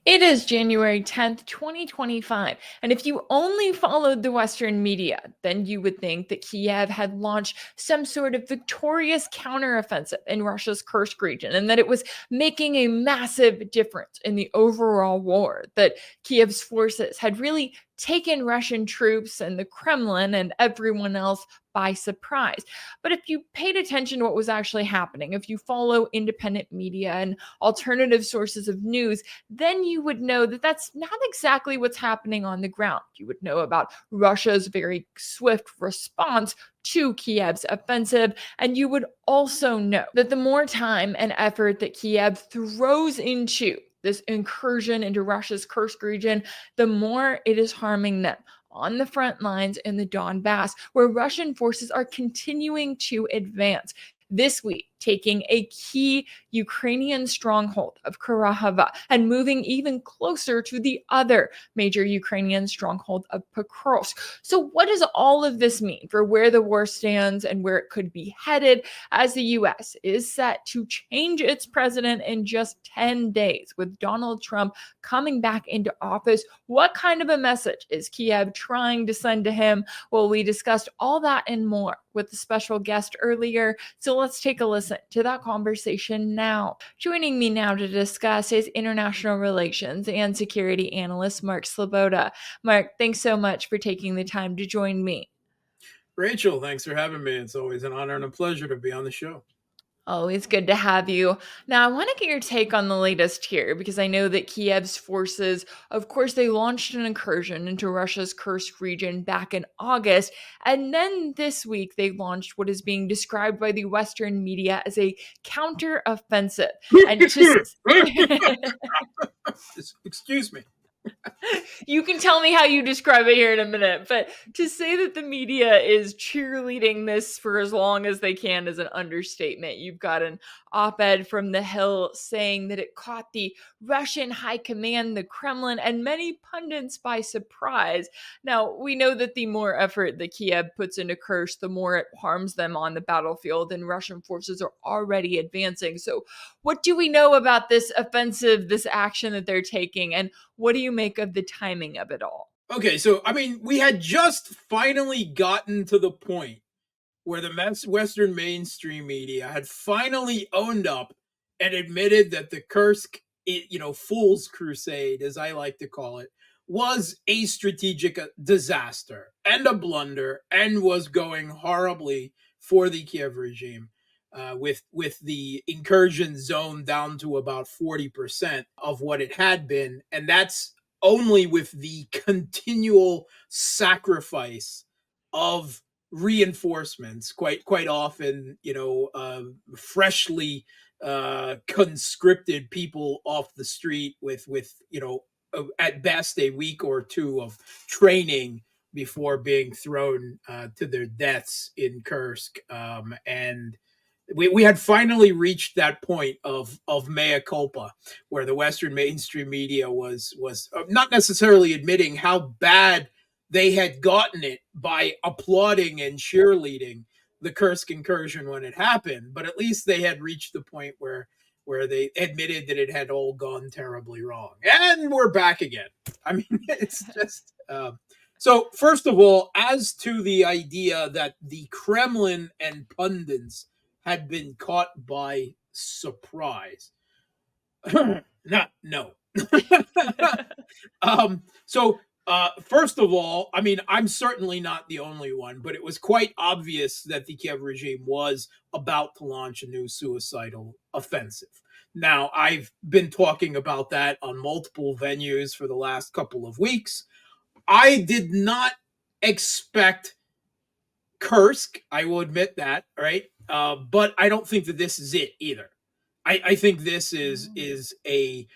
It is January 10th, 2025. And if you only followed the Western media, then you would think that Kiev had launched some sort of victorious counteroffensive in Russia's Kursk region and that it was making a massive difference in the overall war, that Kiev's forces had really taken Russian troops and the Kremlin and everyone else by surprise. But if you paid attention to what was actually happening, if you follow independent media and alternative sources of news, then you would know that that's not exactly what's happening on the ground. You would know about Russia's very swift response to Kiev's offensive, and you would also know that the more time and effort that Kiev throws into this incursion into Russia's Kursk region, the more it is harming them on the front lines in the Donbass, where Russian forces are continuing to advance. This week, taking a key Ukrainian stronghold of Kurakhovo and moving even closer to the other major Ukrainian stronghold of Pokrovsk. So, what does all of this mean for where the war stands and where it could be headed as the U.S. is set to change its president in just 10 days with Donald Trump coming back into office? What kind of a message is Kiev trying to send to him? Well, we discussed all that and more with a special guest earlier. So let's take a listen to that conversation now. Joining me now to discuss is international relations and security analyst Mark Sleboda. Mark, thanks so much for taking the time to join me. Rachel, thanks for having me. It's always an honor and a pleasure to be on the show. Always good to have you. Now, I want to get your take on the latest here because I know that Kiev's forces, of course, they launched an incursion into Russia's Kursk region back in August. And then this week, they launched what is being described by the Western media as a counteroffensive. And just Excuse me. You can tell me how you describe it here in a minute, but to say that the media is cheerleading this for as long as they can is an understatement. You've got an op-ed from The Hill saying that it caught the Russian high command, the Kremlin, and many pundits by surprise. Now, we know that the more effort that Kiev puts into Kursk, the more it harms them on the battlefield, and Russian forces are already advancing. So what do we know about this offensive, this action that they're taking, and what do you make of the timing of it all? Okay, so we had just finally gotten to the point where the Western mainstream media had finally owned up and admitted that the Kursk, Fool's Crusade, as I like to call it, was a strategic disaster and a blunder and was going horribly for the Kiev regime. With the incursion zone down to about 40% of what it had been, and that's only with the continual sacrifice of reinforcements, quite often, freshly conscripted people off the street with at best a week or two of training before being thrown to their deaths in Kursk, and we had finally reached that point of mea culpa, where the Western mainstream media was not necessarily admitting how bad they had gotten it by applauding and cheerleading the Kursk incursion when it happened, but at least they had reached the point where they admitted that it had all gone terribly wrong, and we're back again. I mean, it's just. So, first of all, as to the idea that the Kremlin and pundits had been caught by surprise. No. First of all, I'm certainly not the only one, but it was quite obvious that the Kiev regime was about to launch a new suicidal offensive. Now, I've been talking about that on multiple venues for the last couple of weeks. I did not expect Kursk, I will admit that, right? But I don't think that this is it either. I think this is a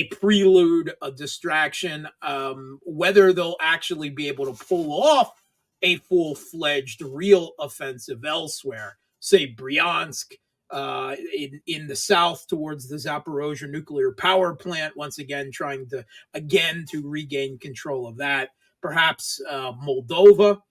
prelude, a distraction. Whether they'll actually be able to pull off a full-fledged, real offensive elsewhere, say Bryansk, in the south towards the Zaporozhye nuclear power plant, once again trying to regain control of that. Perhaps Moldova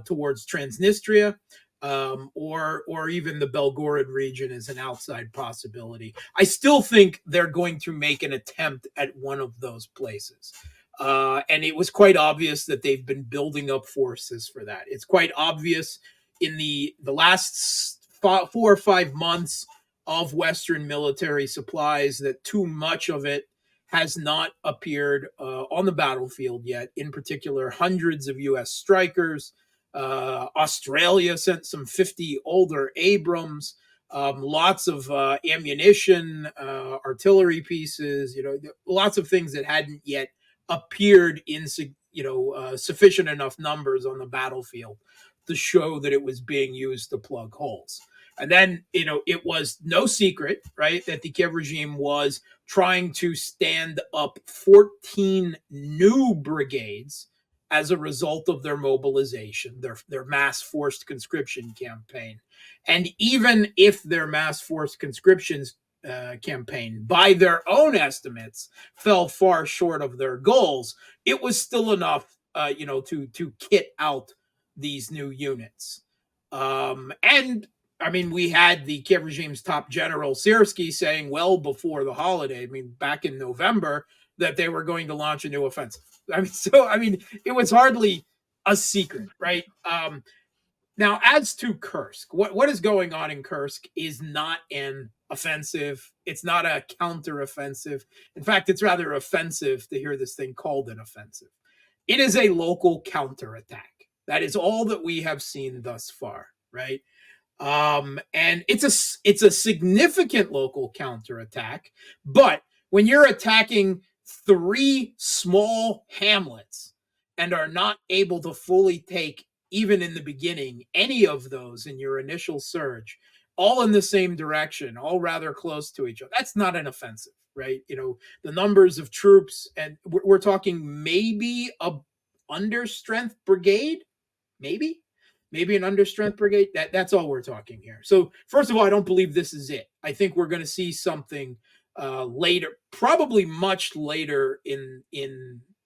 towards Transnistria. or even the Belgorod region is an outside possibility. I still think they're going to make an attempt at one of those places. And it was quite obvious that they've been building up forces for that. It's quite obvious in the last 4 or 5 months of Western military supplies that too much of it has not appeared on the battlefield yet. In particular, hundreds of U.S. strikers. Australia sent some 50 older Abrams, lots of ammunition, artillery pieces, lots of things that hadn't yet appeared in sufficient enough numbers on the battlefield to show that it was being used to plug holes. And then, it was no secret, right, that the Kiev regime was trying to stand up 14 new brigades as a result of their mobilization, their mass forced conscription campaign. And even if their mass forced conscriptions campaign, by their own estimates, fell far short of their goals, it was still enough, to kit out these new units. And I mean, we had the Kiev regime's top general, Syrskyi, saying well before the holiday, back in November, that they were going to launch a new offensive. It was hardly a secret, right? Now, as to Kursk, what is going on in Kursk is not an offensive. It's not a counteroffensive. In fact, it's rather offensive to hear this thing called an offensive. It is a local counterattack. That is all that we have seen thus far, right? And it's a significant local counterattack, but when you're attacking 3 small hamlets and are not able to fully take, even in the beginning, any of those in your initial surge, all in the same direction, all rather close to each other, that's not an offensive, right? The numbers of troops, and we're talking maybe a understrength brigade, maybe an understrength brigade. That's all we're talking here. So first of all, I don't believe this is it. I think we're going to see something later, probably much later in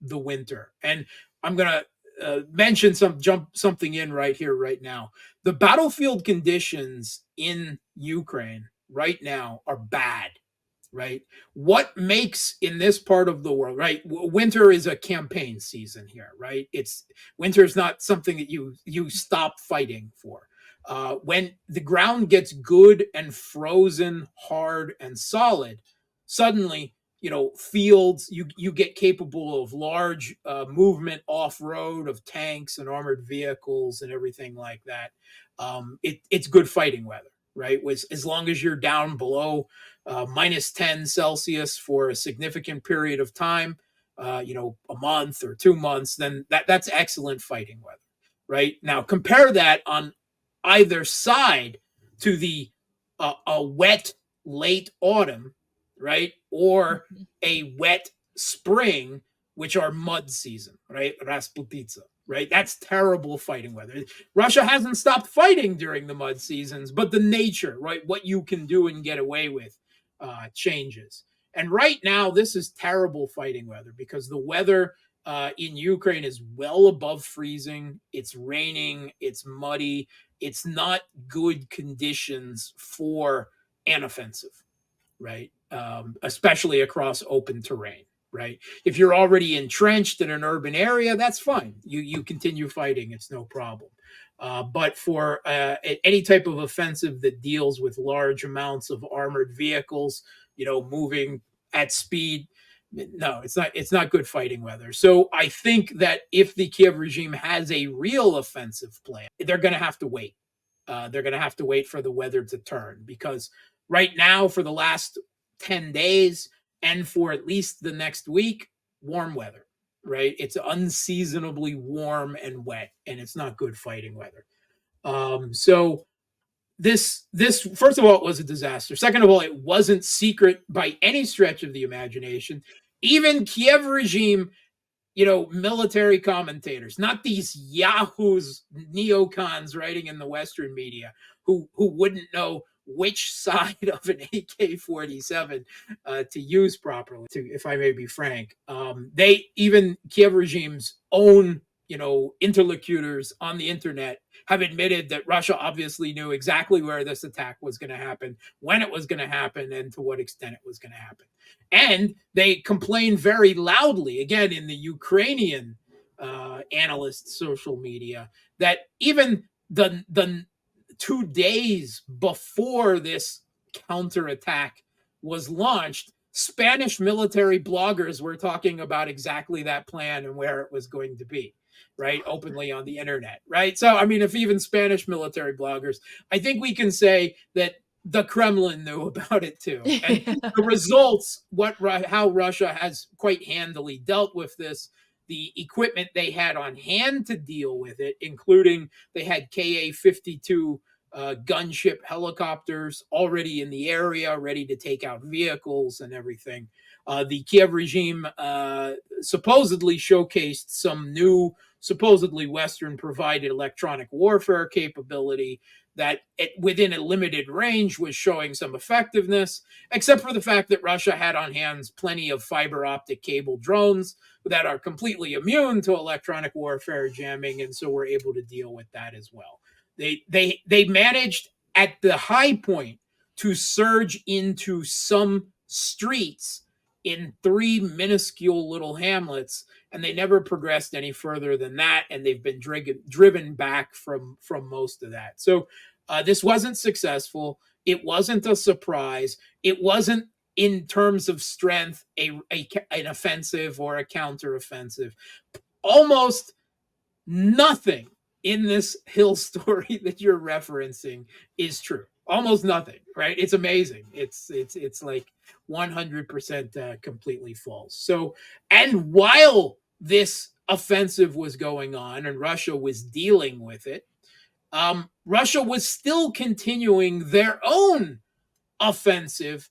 the winter. And I'm going to mention something in right here, right now. The battlefield conditions in Ukraine right now are bad. Right? What makes in this part of the world, right? Winter is a campaign season here, right? Winter is not something that you stop fighting for. When the ground gets good and frozen, hard and solid, suddenly, fields, you get capable of large movement off road of tanks and armored vehicles and everything like that. It's good fighting weather, right? As long as you're down below minus 10 Celsius for a significant period of time, a month or 2 months, then that's excellent fighting weather, right? Now compare that on either side to the a wet late autumn, right? Or a wet spring, which are mud season, right? Rasputitsa, right? That's terrible fighting weather. Russia hasn't stopped fighting during the mud seasons, but the nature, right? What you can do and get away with changes. And right now, this is terrible fighting weather because the weather in Ukraine is well above freezing. It's raining. It's muddy. It's not good conditions for an offensive, right? Especially across open terrain, right? If you're already entrenched in an urban area, that's fine. You continue fighting. It's no problem. But for any type of offensive that deals with large amounts of armored vehicles, moving at speed, no, it's not good fighting weather. So I think that if the Kiev regime has a real offensive plan, they're going to have to wait. They're going to have to wait for the weather to turn, because right now, for the last 10 days and for at least the next week, warm weather, right? It's unseasonably warm and wet, and it's not good fighting weather. So this first of all, it was a disaster. Second of all, it wasn't secret by any stretch of the imagination. Even Kiev regime, military commentators, not these yahoos, neocons writing in the Western media who wouldn't know which side of an AK-47 to use properly, if I may be frank. Even Kiev regime's own, interlocutors on the internet have admitted that Russia obviously knew exactly where this attack was going to happen, when it was going to happen, and to what extent it was going to happen. And they complained very loudly, again, in the Ukrainian analyst social media, that even the 2 days before this counterattack was launched, Spanish military bloggers were talking about exactly that plan and where it was going to be, right? Openly on the internet, right? So, I mean, if even Spanish military bloggers, I think we can say that the Kremlin knew about it too. And the results, how Russia has quite handily dealt with this, the equipment they had on hand to deal with it, including they had Ka-52 gunship helicopters already in the area, ready to take out vehicles and everything. The Kiev regime supposedly showcased some new, supposedly Western-provided electronic warfare capability that within a limited range was showing some effectiveness, except for the fact that Russia had on hand plenty of fiber optic cable drones that are completely immune to electronic warfare jamming, and so we're able to deal with that as well. They managed at the high point to surge into some streets in 3 minuscule little hamlets, and they never progressed any further than that, and they've been driven back from most of that. So this wasn't successful. It wasn't a surprise. It wasn't, in terms of strength, an offensive or a counteroffensive. Almost nothing in this Hill story that you're referencing is true. Almost nothing, right? It's amazing. It's like 100% completely false. So, and while this offensive was going on and Russia was dealing with it, Russia was still continuing their own offensive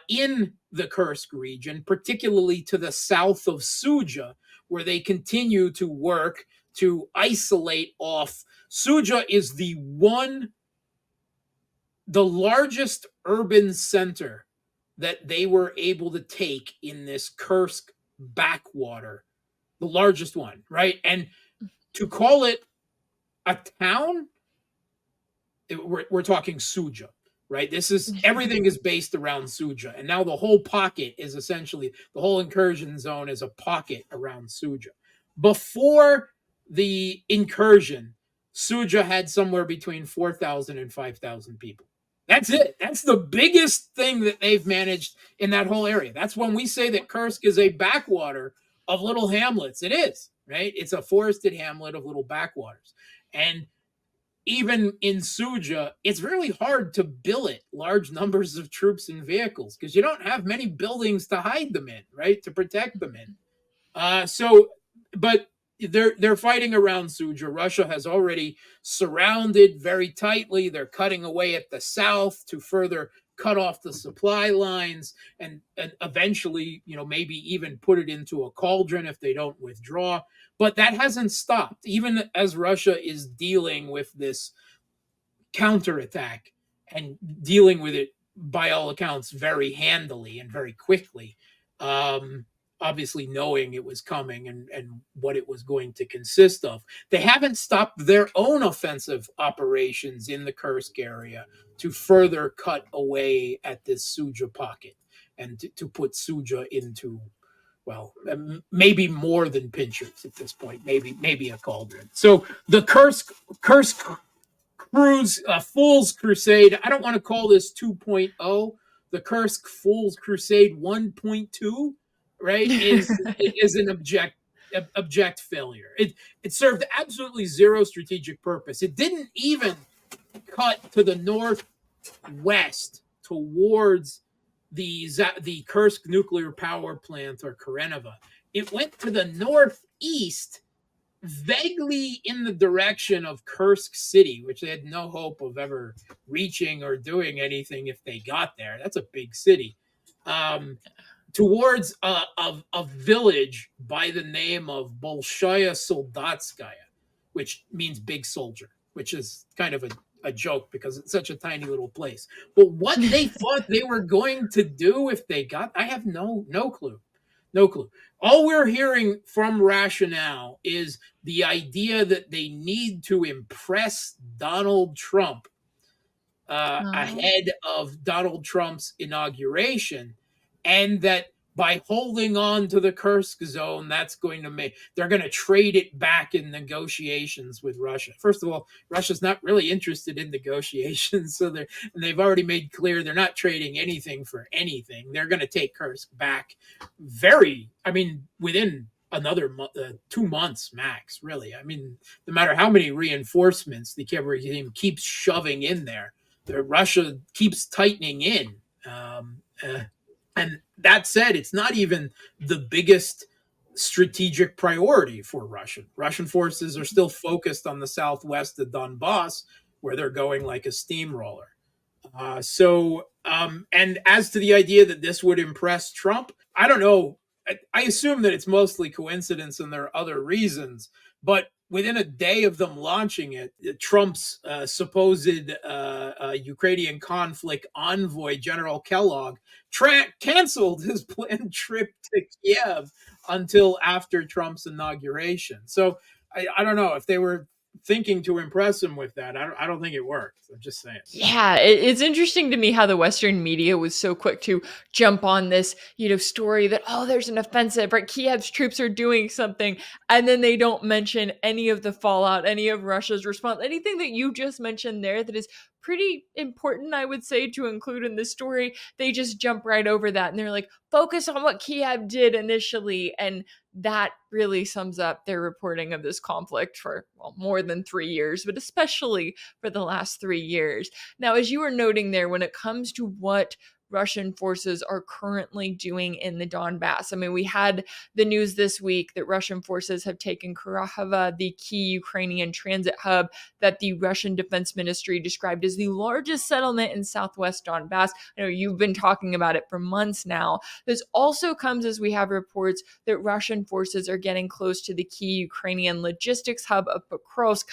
in the Kursk region, particularly to the south of Suja, where they continue to work to isolate off. Suja is the largest urban center that they were able to take in this Kursk backwater, the largest one, right? And to call it a town, we're talking Suja, right? This is, everything is based around Suja. And now the whole pocket is essentially, the whole incursion zone is a pocket around Suja. Before the incursion, Suja had somewhere between 4,000 and 5,000 people. That's it. That's the biggest thing that they've managed in that whole area. That's when we say that Kursk is a backwater of little hamlets. It is, right? It's a forested hamlet of little backwaters. And even in Suja, it's really hard to billet large numbers of troops and vehicles because you don't have many buildings to hide them in, right? To protect them in. But they're fighting around Suja. Russia has already surrounded very tightly. They're cutting away at the south to further cut off the supply lines and eventually, maybe even put it into a cauldron if they don't withdraw. But that hasn't stopped, even as Russia is dealing with this counterattack and dealing with it, by all accounts, very handily and very quickly. Obviously knowing it was coming and what it was going to consist of. They haven't stopped their own offensive operations in the Kursk area to further cut away at this Suja pocket and to put Suja into, well, maybe more than pinchers at this point, maybe a cauldron. So the Kursk Fool's Crusade, I don't want to call this 2.0, the Kursk Fool's Crusade 1.2, right, is an abject failure. It served absolutely zero strategic purpose. It didn't even cut to the northwest towards the Kursk nuclear power plant or Kurenovo. It went to the northeast, vaguely in the direction of Kursk city, which they had no hope of ever reaching or doing anything if they got there. That's a big city. Towards a village by the name of Bolshaya Soldatskaya, which means big soldier, which is kind of a joke because it's such a tiny little place. But what they thought they were going to do if they got, I have no clue. No clue. All we're hearing from Russia now is the idea that they need to impress Donald Trump Oh. ahead of Donald Trump's inauguration, and that by holding on to the Kursk zone, that's going to make they're going to trade it back in negotiations with Russia. First of all, Russia's not really interested in negotiations, so they've already made clear they're not trading anything for anything. They're going to take Kursk back within another 2 months max. Really, I mean, no matter how many reinforcements the Kiev regime keeps shoving in there, Russia keeps tightening in. And that said, it's not even the biggest strategic priority for Russia. Russian forces are still focused on the southwest of Donbass, where they're going like a steamroller. And as to the idea that this would impress Trump, I don't know. I assume that it's mostly coincidence and there are other reasons. But within a day of them launching it, Trump's supposed Ukrainian conflict envoy, General Kellogg, canceled his planned trip to Kiev until after Trump's inauguration. So I don't know if they were thinking to impress him with that. I don't think it worked. I'm just saying. Yeah, it's interesting to me how the Western media was so quick to jump on this, story that, oh, there's an offensive, right? Kiev's troops are doing something. And then they don't mention any of the fallout, any of Russia's response, anything that you just mentioned there that is pretty important, I would say, to include in this story. They just jump right over that. And they're like, focus on what Kiev did initially. And that really sums up their reporting of this conflict for more than 3 years, but especially for the last 3 years. Now, as you were noting there, when it comes to what Russian forces are currently doing in the Donbass. I mean, we had the news this week that Russian forces have taken Kurakhovo, the key Ukrainian transit hub that the Russian Defense Ministry described as the largest settlement in southwest Donbass. I know you've been talking about it for months now. This also comes as we have reports that Russian forces are getting close to the key Ukrainian logistics hub of Pokrovsk.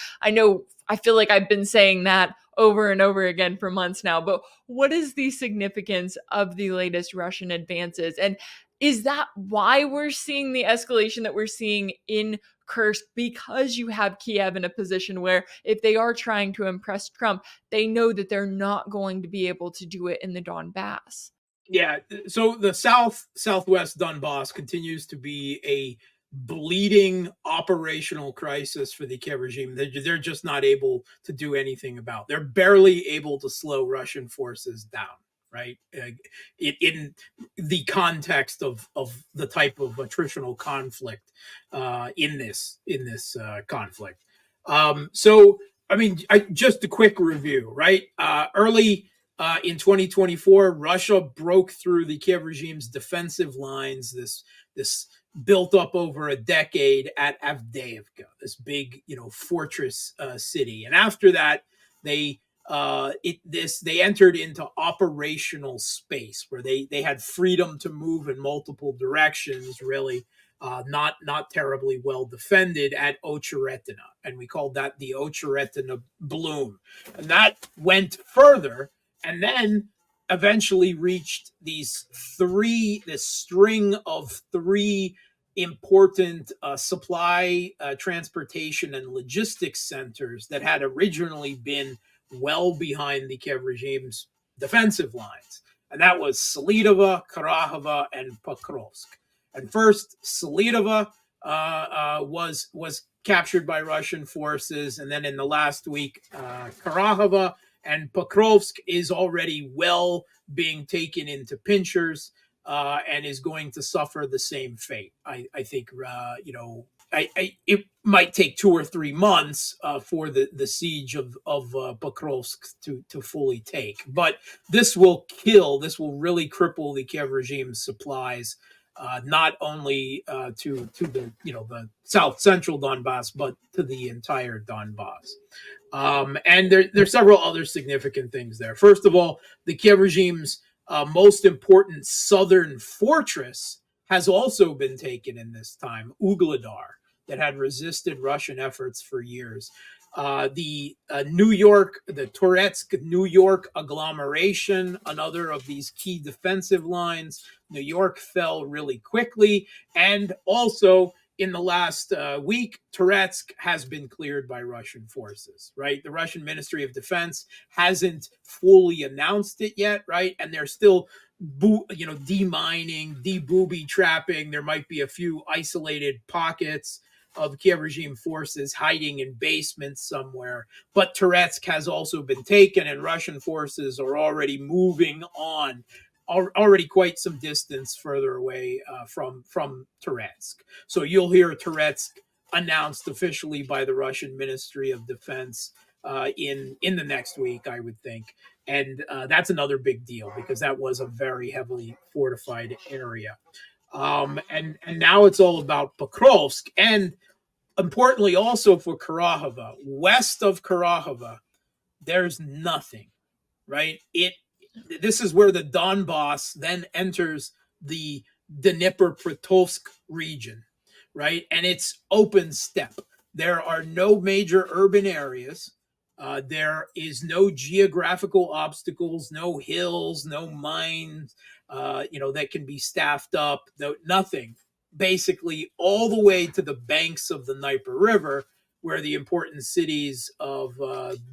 I feel like I've been saying that over and over again for months now, but what is the significance of the latest Russian advances? And is that why we're seeing the escalation that we're seeing in Kursk? Because you have Kiev in a position where if they are trying to impress Trump, they know that they're not going to be able to do it in the Donbass. Yeah, so the southwest Donbass continues to be a bleeding operational crisis for the Kiev regime. They're just not able to do anything about. They're barely able to slow Russian forces down, right? In the context of the type of attritional conflict in this conflict. So I mean, just a quick review, right? Early in 2024, Russia broke through the Kiev regime's defensive lines. This built up over a decade at Avdiivka, this big, fortress city. And after that, they entered into operational space where they had freedom to move in multiple directions. Really, not terribly well defended at Ocheretina, and we called that the Ocheretina Bloom. And that went further, and then eventually reached this string of three important supply, transportation, and logistics centers that had originally been well behind the Kiev regime's defensive lines. And that was Sleboda, Kurakhovo, and Pokrovsk. And first, Sleboda was captured by Russian forces, and then in the last week, Kurakhovo, and Pokrovsk is already well being taken into pinchers and is going to suffer the same fate. I think it might take 2 or 3 months for the siege of Pokrovsk to fully take, but this will really cripple the Kiev regime's supplies. Not only to the south central Donbass, but to the entire Donbass. And there's several other significant things there. First of all, the Kiev regime's most important southern fortress has also been taken in this time, Ugledar, that had resisted Russian efforts for years. The New York, the Toretsk, New York agglomeration, another of these key defensive lines. New York fell really quickly. And also in the last week, Toretsk has been cleared by Russian forces, right? The Russian Ministry of Defense hasn't fully announced it yet, right? And they're still demining, de-booby trapping. There might be a few isolated pockets of Kiev regime forces hiding in basements somewhere. But Toretsk has also been taken, and Russian forces are already moving on, already quite some distance further away from Toretsk. So you'll hear Toretsk announced officially by the Russian Ministry of Defense in the next week, I would think. And that's another big deal because that was a very heavily fortified area. And now it's all about Pokrovsk, and importantly also for Kurakhovo. West of Kurakhovo, there's nothing, right? This is where the Donbass then enters the Dnipropetrovsk region, right? And it's open steppe. There are no major urban areas. There is no geographical obstacles, no hills, no mines, that can be staffed up, nothing. Basically, all the way to the banks of the Dnieper River, where the important cities of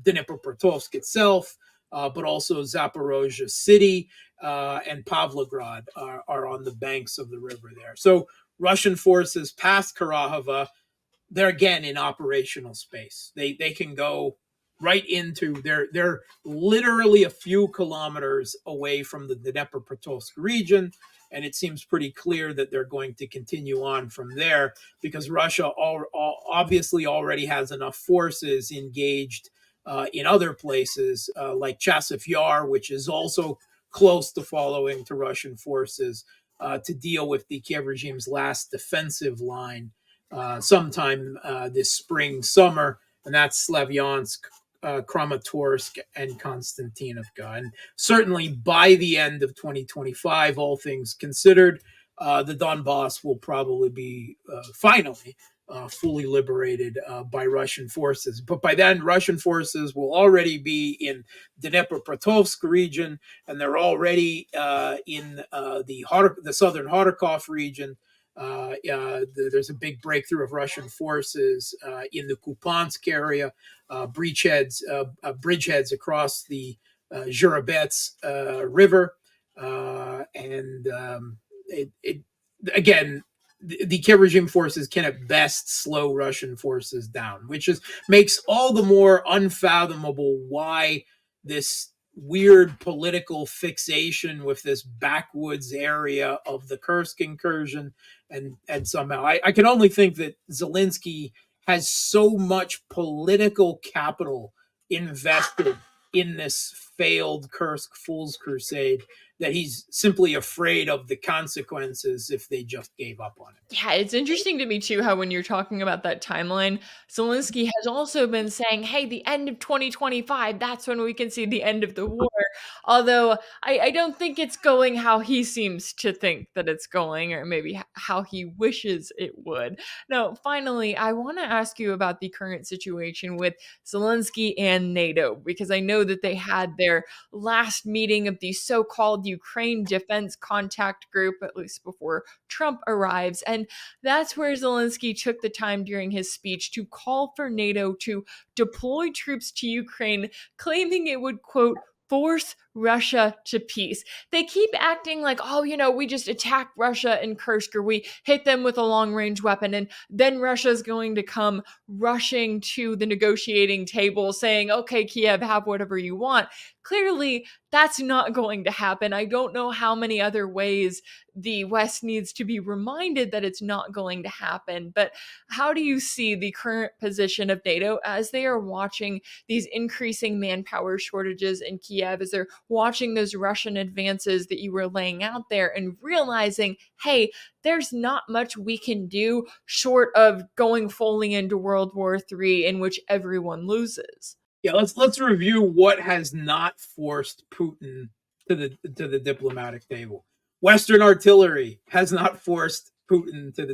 Dnipropetrovsk itself, but also Zaporozhye city and Pavlograd are on the banks of the river there. So Russian forces past Kurakhovo, they're again in operational space. They can go right into they're literally a few kilometers away from the Dnipropetrovsk region, and it seems pretty clear that they're going to continue on from there because Russia obviously already has enough forces engaged in other places like Chasiv Yar, which is also close to following to Russian forces to deal with the Kiev regime's last defensive line sometime this spring, summer, and that's Slavyansk, Kramatorsk, and Konstantinovka. And certainly by the end of 2025, all things considered, the Donbass will probably be finally fully liberated by Russian forces. But by then, Russian forces will already be in Dnipropetrovsk region, and they're already in the southern Kharkov region. There's a big breakthrough of Russian forces in the Kupiansk area, bridgeheads across the Zhurabets River, again, the Kiev regime forces can at best slow Russian forces down, which makes all the more unfathomable why this weird political fixation with this backwoods area of the Kursk incursion, and somehow I can only think that Zelensky has so much political capital invested in this failed Kursk Fool's Crusade that he's simply afraid of the consequences if they just gave up on it. Yeah, it's interesting to me too how when you're talking about that timeline, Zelensky has also been saying, hey, the end of 2025, that's when we can see the end of the war. Although I don't think it's going how he seems to think that it's going, or maybe how he wishes it would. Now, finally, I want to ask you about the current situation with Zelensky and NATO, because I know that they had their last meeting of the so-called Ukraine Defense Contact Group, at least before Trump arrives. And that's where Zelensky took the time during his speech to call for NATO to deploy troops to Ukraine, claiming it would, quote, force Russia to peace. They keep acting like, oh, we just attacked Russia in Kursk, or we hit them with a long-range weapon, and then Russia's going to come rushing to the negotiating table saying, okay, Kiev, have whatever you want. Clearly, that's not going to happen. I don't know how many other ways the West needs to be reminded that it's not going to happen. But how do you see the current position of NATO as they are watching these increasing manpower shortages in Kiev, as they're watching those Russian advances that you were laying out there and realizing, hey, there's not much we can do short of going fully into World War III in which everyone loses? Yeah, let's review what has not forced Putin to the diplomatic table. Western artillery has not forced Putin to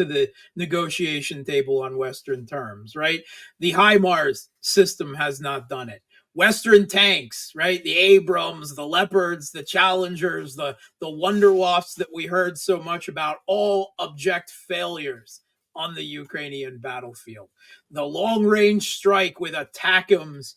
the negotiation table on Western terms, right? The HIMARS system has not done it. Western tanks, right? The Abrams, the Leopards, the Challengers, the Wonderwafts that we heard so much about, all abject failures on the Ukrainian battlefield. The long-range strike with ATACMS,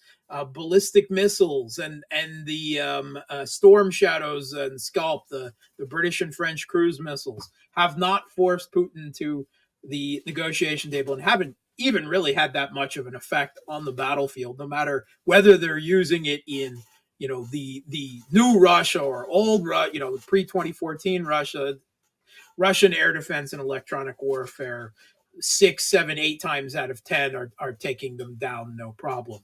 ballistic missiles, and the Storm Shadows and Scalp, the British and French cruise missiles, have not forced Putin to the negotiation table and haven't even really had that much of an effect on the battlefield, no matter whether they're using it in, the new Russia or old Russia, pre-2014 Russia. Russian air defense and electronic warfare, 6, 7, 8 times out of 10 are taking them down, no problem.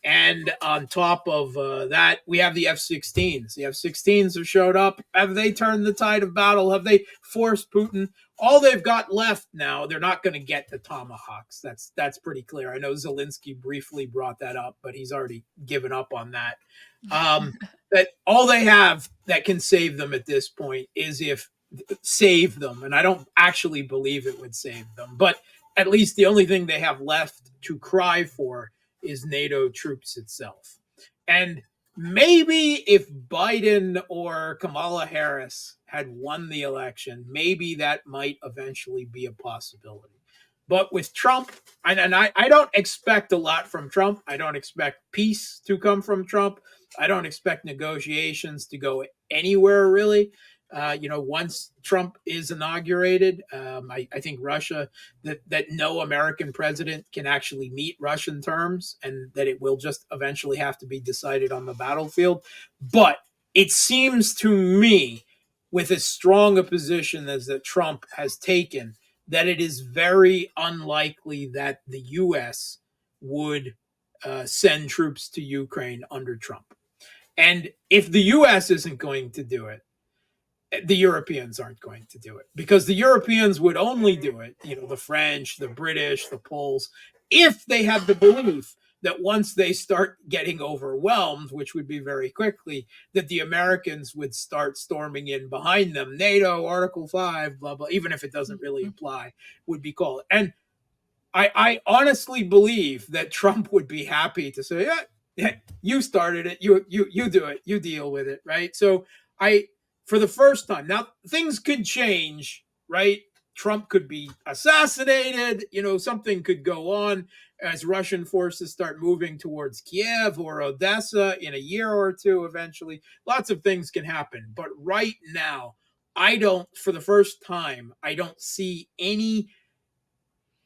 And on top of that, we have the F-16s. The F-16s have showed up. Have they turned the tide of battle? Have they forced Putin? All they've got left now, they're not going to get the Tomahawks. That's pretty clear. I know Zelensky briefly brought that up, but he's already given up on that. That all they have that can save them at this point is save them. And I don't actually believe it would save them. But at least the only thing they have left to cry for is NATO troops itself. And maybe if Biden or Kamala Harris had won the election, maybe that might eventually be a possibility. But with Trump, and I don't expect a lot from Trump. I don't expect peace to come from Trump. I don't expect negotiations to go anywhere, really. Once Trump is inaugurated, I think Russia, that no American president can actually meet Russian terms, and that it will just eventually have to be decided on the battlefield. But it seems to me, with as strong a position as that Trump has taken, that it is very unlikely that the U.S. would send troops to Ukraine under Trump. And if the U.S. isn't going to do it, the Europeans aren't going to do it, because the Europeans would only do it, the French, the British, the Poles, if they had the belief that once they start getting overwhelmed, which would be very quickly, that the Americans would start storming in behind them. NATO, Article 5, blah, blah, even if it doesn't really apply, would be called. And I honestly believe that Trump would be happy to say, yeah, you started it, you do it, you deal with it, right? So for the first time, now things could change, right? Trump could be assassinated, something could go on as Russian forces start moving towards Kiev or Odessa in a year or two eventually. Lots of things can happen. But right now, for the first time, I don't see any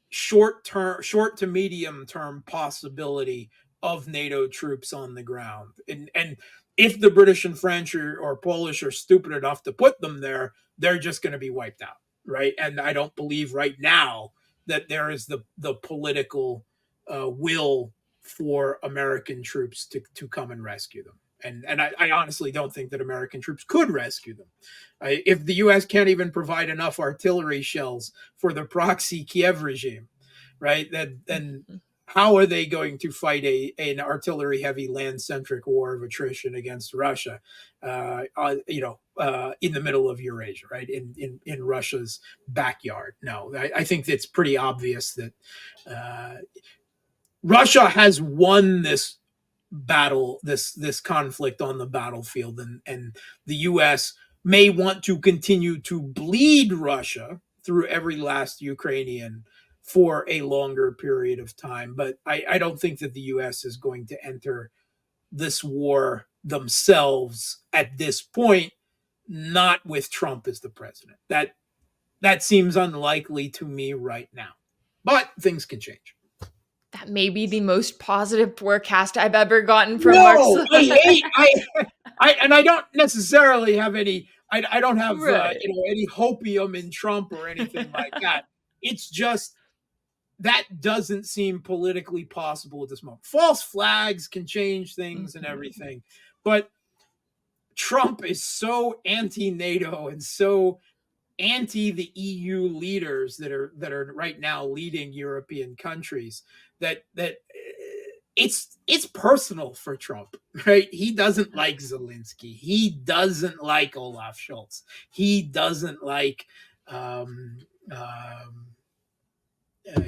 short to medium term possibility of NATO troops on the ground. And if the British and French or Polish are stupid enough to put them there, they're just going to be wiped out, right? And I don't believe right now that there is the political will for American troops to come and rescue them. And I honestly don't think that American troops could rescue them. If the U.S. can't even provide enough artillery shells for the proxy Kiev regime, right, then how are they going to fight an artillery-heavy, land-centric war of attrition against Russia, in the middle of Eurasia, right, in Russia's backyard? No, I think it's pretty obvious that Russia has won this battle, this conflict on the battlefield, and the U.S. may want to continue to bleed Russia through every last Ukrainian for a longer period of time. But I don't think that the U.S. is going to enter this war themselves at this point, not with Trump as the president. That seems unlikely to me right now. But things can change. That may be the most positive forecast I've ever gotten from No, Mark. I don't necessarily have any. I don't have Right. any hopium in Trump or anything like that. It's just that doesn't seem politically possible at this moment. False flags can change things and everything, but Trump is so anti-NATO and so anti the EU leaders that are right now leading European countries that it's personal for Trump, right? He doesn't like Zelensky. He doesn't like Olaf Scholz. He doesn't like um, um,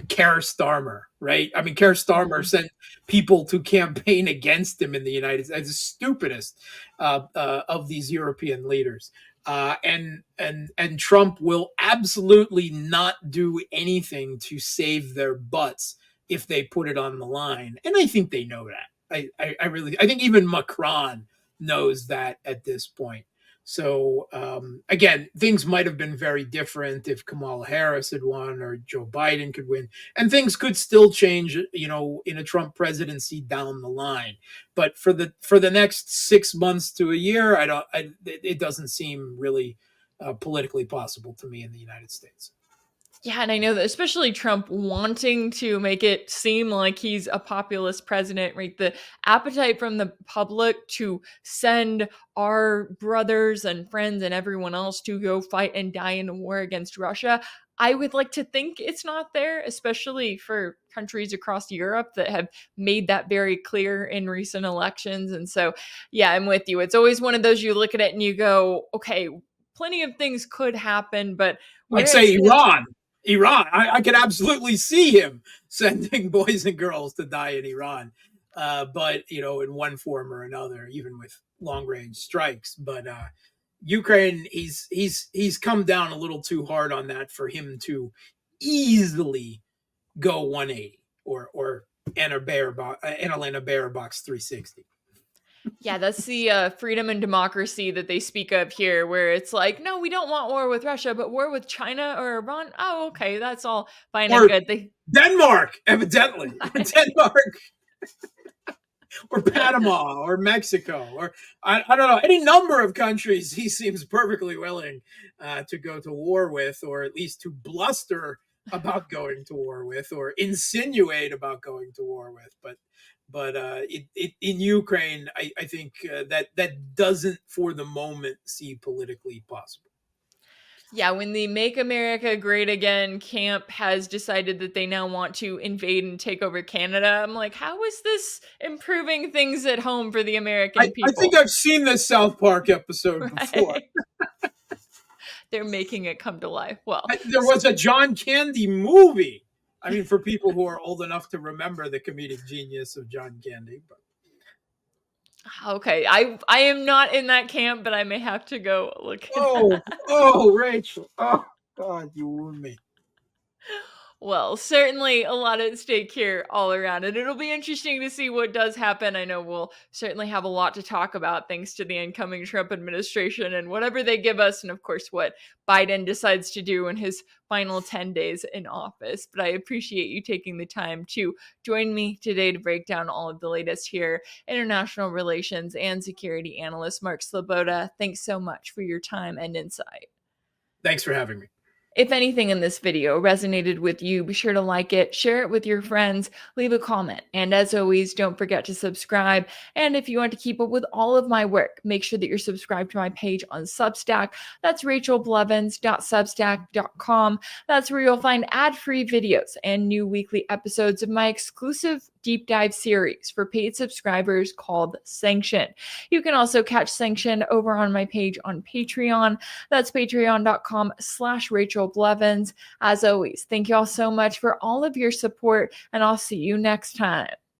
Keir Starmer, right? I mean, Keir Starmer sent people to campaign against him in the United States. The stupidest of these European leaders. And Trump will absolutely not do anything to save their butts if they put it on the line. And I think they know that. I think even Macron knows that at this point. So again, things might have been very different if Kamala Harris had won or Joe Biden could win, and things could still change, in a Trump presidency down the line. But for the next 6 months to a year, it doesn't seem really politically possible to me in the United States. Yeah, and I know that especially Trump wanting to make it seem like he's a populist president, right? The appetite from the public to send our brothers and friends and everyone else to go fight and die in a war against Russia. I would like to think it's not there, especially for countries across Europe that have made that very clear in recent elections. And so, yeah, I'm with you. It's always one of those you look at it and you go, okay, plenty of things could happen, but Like, where say, it's Iran, I could absolutely see him sending boys and girls to die in Iran, but in one form or another, even with long range strikes. But Ukraine, he's come down a little too hard on that for him to easily go 180 or Annalena Baerbock's 360. Yeah, that's the freedom and democracy that they speak of here, where it's like, no, we don't want war with Russia, but war with China or Iran. Oh, okay, that's all fine and Or good. They Denmark, evidently. Denmark or Panama or Mexico or I don't know, any number of countries he seems perfectly willing to go to war with, or at least to bluster about going to war with, or insinuate about going to war with. But in Ukraine, I think that doesn't for the moment seem politically possible. Yeah, when the Make America Great Again camp has decided that they now want to invade and take over Canada, I'm like, how is this improving things at home for the American I think people? I've seen this South Park episode before. Right? They're making it come to life. Well, There was a John Candy movie. I mean, for people who are old enough to remember the comedic genius of John Candy. But okay, I am not in that camp, but I may have to go look at that. Rachel. Oh, God, you wound me. Well, certainly a lot at stake here all around, and it'll be interesting to see what does happen. I know we'll certainly have a lot to talk about thanks to the incoming Trump administration and whatever they give us, and of course, what Biden decides to do in his final 10 days in office. But I appreciate you taking the time to join me today to break down all of the latest here. International relations and security analyst Mark Sleboda, thanks so much for your time and insight. Thanks for having me. If anything in this video resonated with you, be sure to like it, share it with your friends, leave a comment, and as always, don't forget to subscribe. And if you want to keep up with all of my work, make sure that you're subscribed to my page on Substack. That's rachelblevins.substack.com. That's where you'll find ad-free videos and new weekly episodes of my exclusive deep dive series for paid subscribers called Sanction. You can also catch Sanction over on my page on Patreon. That's patreon.com/Rachel Blevins. As always, thank you all so much for all of your support, and I'll see you next time.